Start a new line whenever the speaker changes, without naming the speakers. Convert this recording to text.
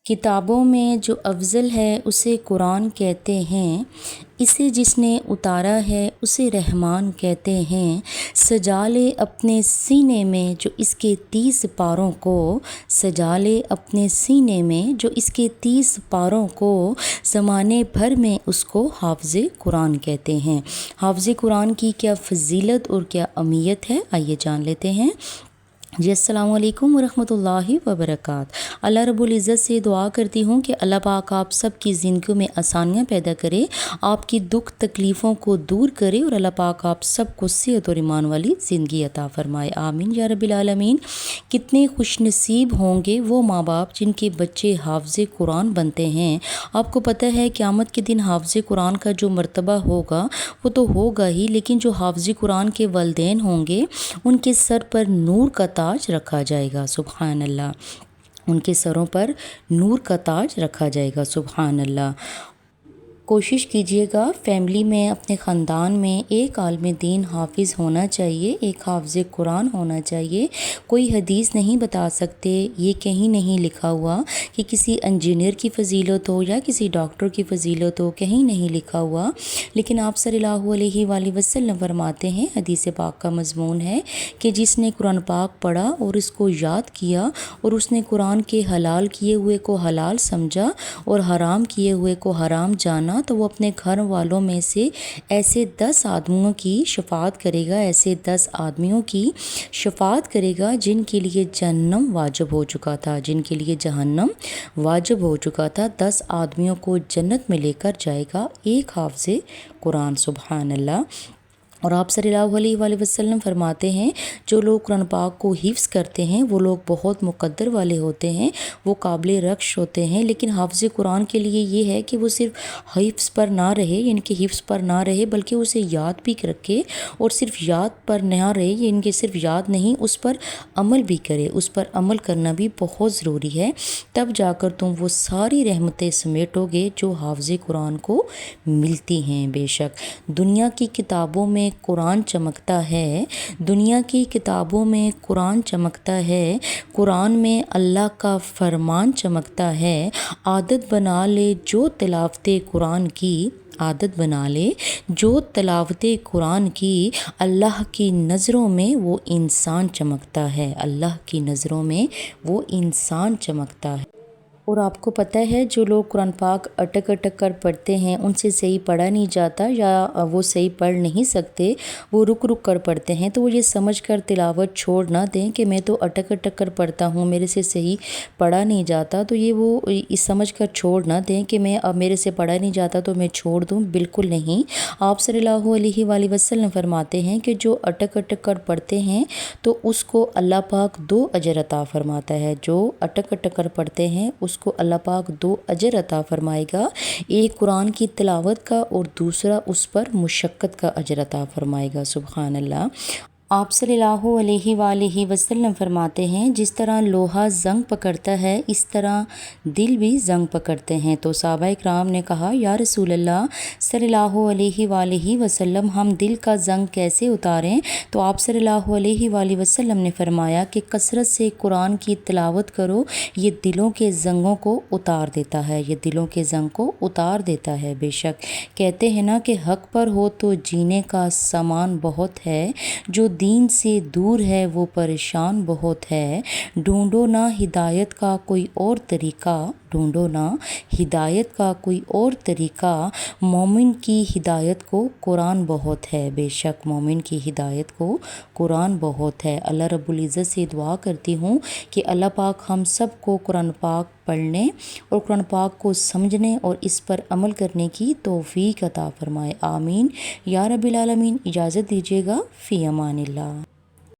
کتابوں میں جو افضل ہے اسے قرآن کہتے ہیں، اسے جس نے اتارا ہے اسے رحمان کہتے ہیں۔ سجا لے اپنے سینے میں جو اس کے 30 پاروں کو، سجا لے اپنے سینے میں جو اس کے 30 پاروں کو، زمانے بھر میں اس کو حافظ قرآن کہتے ہیں۔ حافظ قرآن کی کیا فضیلت اور کیا اہمیت ہے، آئیے جان لیتے ہیں۔ جی السلام علیکم ورحمۃ اللہ وبرکاتہ۔ اللہ رب العزت سے دعا کرتی ہوں کہ اللہ پاک آپ سب کی زندگیوں میں آسانیاں پیدا کرے، آپ کی دکھ تکلیفوں کو دور کرے اور اللہ پاک آپ سب کو صحت اور ایمان والی زندگی عطا فرمائے، آمین یا رب العالمین۔ کتنے خوش نصیب ہوں گے وہ ماں باپ جن کے بچے حافظ قرآن بنتے ہیں۔ آپ کو پتہ ہے قیامت کے دن حافظ قرآن کا جو مرتبہ ہوگا وہ تو ہوگا ہی، لیکن جو حافظ قرآن کے والدین ہوں گے ان کے سر پر نور کا تاج رکھا جائے گا، سبحان اللہ، ان کے سروں پر نور کا تاج رکھا جائے گا، سبحان اللہ۔ کوشش کیجئے گا فیملی میں، اپنے خاندان میں ایک عالم دین حافظ ہونا چاہیے، ایک حافظ قرآن ہونا چاہیے۔ کوئی حدیث نہیں بتا سکتے، یہ کہیں نہیں لکھا ہوا کہ کسی انجینئر کی فضیلت ہو یا کسی ڈاکٹر کی فضیلت ہو، کہیں نہیں لکھا ہوا، لیکن آپ صلی اللہ علیہ وآلہ وسلم فرماتے ہیں، حدیث پاک کا مضمون ہے کہ جس نے قرآن پاک پڑھا اور اس کو یاد کیا اور اس نے قرآن کے حلال کیے ہوئے کو حلال سمجھا اور حرام کیے ہوئے کو حرام جانا، تو وہ اپنے گھر والوں میں سے ایسے 10 آدمیوں کی شفاعت کرے گا، ایسے 10 آدمیوں کی شفاعت کرے گا جن کے لیے جہنم واجب ہو چکا تھا، جن کے لیے جہنم واجب ہو چکا تھا۔ 10 آدمیوں کو جنت میں لے کر جائے گا ایک حافظ قرآن، سبحان اللہ۔ اور آپ صلی اللہ علیہ وآلہ وسلم فرماتے ہیں جو لوگ قرآن پاک کو حفظ کرتے ہیں وہ لوگ بہت مقدر والے ہوتے ہیں، وہ قابل رخش ہوتے ہیں۔ لیکن حافظ قرآن کے لیے یہ ہے کہ وہ صرف حفظ پر نہ رہے، یعنی کہ حفظ پر نہ رہے بلکہ اسے یاد بھی رکھے، اور صرف یاد پر نہ رہے، یعنی کہ صرف یاد نہیں، اس پر عمل بھی کرے، اس پر عمل کرنا بھی بہت ضروری ہے، تب جا کر تم وہ ساری رحمتیں سمیٹو گے جو حافظ قرآن کو ملتی ہیں۔ بے شک دنیا کی کتابوں میں قرآن چمکتا ہے، دنیا کی کتابوں میں قرآن چمکتا ہے، قرآن میں اللہ کا فرمان چمکتا ہے۔ عادت بنا لے جو تلاوت قرآن کی، عادت بنا لے جو تلاوت قرآن کی، اللہ کی نظروں میں وہ انسان چمکتا ہے، اللہ کی نظروں میں وہ انسان چمکتا ہے۔ اور آپ کو پتہ ہے جو لوگ قرآن پاک اٹک اٹک کر پڑھتے ہیں، ان سے صحیح پڑھا نہیں جاتا یا وہ صحیح پڑھ نہیں سکتے، وہ رک رک کر پڑھتے ہیں، تو وہ یہ سمجھ کر تلاوت چھوڑ نہ دیں کہ میں تو اٹک اٹک کر پڑھتا ہوں، میرے سے صحیح پڑھا نہیں جاتا، تو یہ وہ اس سمجھ کر چھوڑ نہ دیں کہ میں اب میرے سے پڑھا نہیں جاتا تو میں چھوڑ دوں، بالکل نہیں۔ آپ صلی اللہ علیہ وآلہ وسلم فرماتے ہیں کہ جو اٹک اٹک کر پڑھتے ہیں تو اس کو اللہ پاک 2 اجر عطا فرماتا ہے، جو اٹک اٹک کر پڑھتے ہیں اس کو اللہ پاک 2 اجر عطا فرمائے گا، ایک قرآن کی تلاوت کا اور دوسرا اس پر مشقت کا اجر عطا فرمائے گا، سبحان اللہ۔ آپ صلی اللہ علیہ وآلہ وسلم فرماتے ہیں جس طرح لوہا زنگ پکڑتا ہے اس طرح دل بھی زنگ پکڑتے ہیں، تو صحابہ کرام نے کہا یا رسول اللہ صلی اللہ علیہ وآلہ وسلم ہم دل کا زنگ کیسے اتاریں؟ تو آپ صلی اللہ علیہ وآلہ وسلم نے فرمایا کہ کثرت سے قرآن کی تلاوت کرو، یہ دلوں کے زنگوں کو اتار دیتا ہے، یہ دلوں کے زنگ کو اتار دیتا ہے۔ بے شک کہتے ہیں نا کہ حق پر ہو تو جینے کا سامان بہت ہے، جو دین سے دور ہے وہ پریشان بہت ہے، ڈھونڈو نہ ہدایت کا کوئی اور طریقہ، ڈھونڈو نہ ہدایت کا کوئی اور طریقہ، مومن کی ہدایت کو قرآن بہت ہے، بے شک مومن کی ہدایت کو قرآن بہت ہے۔ اللہ رب العزت سے دعا کرتی ہوں کہ اللہ پاک ہم سب کو قرآن پاک پڑھنے اور قرآن پاک کو سمجھنے اور اس پر عمل کرنے کی توفیق عطا فرمائے، آمین یا رب العالمین۔ اجازت دیجیے گا، فی امان اللہ۔